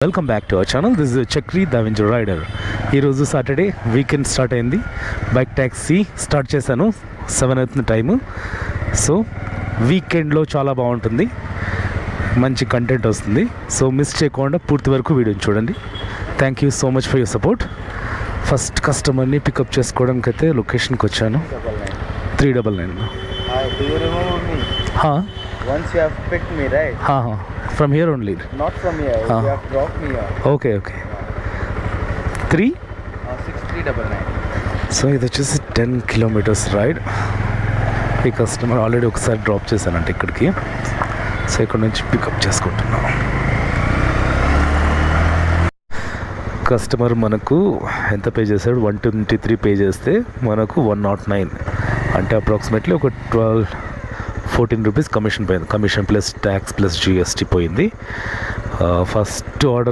Welcome back to our channel. This is Chakri the venture rider. ఈరోజు Saturday weekend start అయింది. Bike taxi start చేశాను. 7 అవుతుంది time. So వీకెండ్లో చాలా బాగుంటుంది, మంచి కంటెంట్ వస్తుంది. సో మిస్ చేయకుండా పూర్తి వరకు వీడియోని చూడండి. Thank you so much for your support. First కస్టమర్ని పికప్ చేసుకోవడానికి అయితే లొకేషన్కి వచ్చాను. 399. Do you remember me? Once you have picked me, right? From here only? Not from here. You have dropped me here. Okay. 3? 6399. So ఇది వచ్చేసి 10 kilometres ride. ఈ customer already ఒకసారి drop చేశానంటే ఇక్కడికి. సో ఇక్కడ నుంచి పికప్ చేసుకుంటున్నాం. కస్టమర్ మనకు ఎంత పే చేశాడు? 123 పే చేస్తే మనకు 109, అంటే అప్రాక్సిమేట్లీ ఒక 12-14 రూపీస్ కమిషన్ పోయింది. Commission plus tax plus GST పోయింది. First order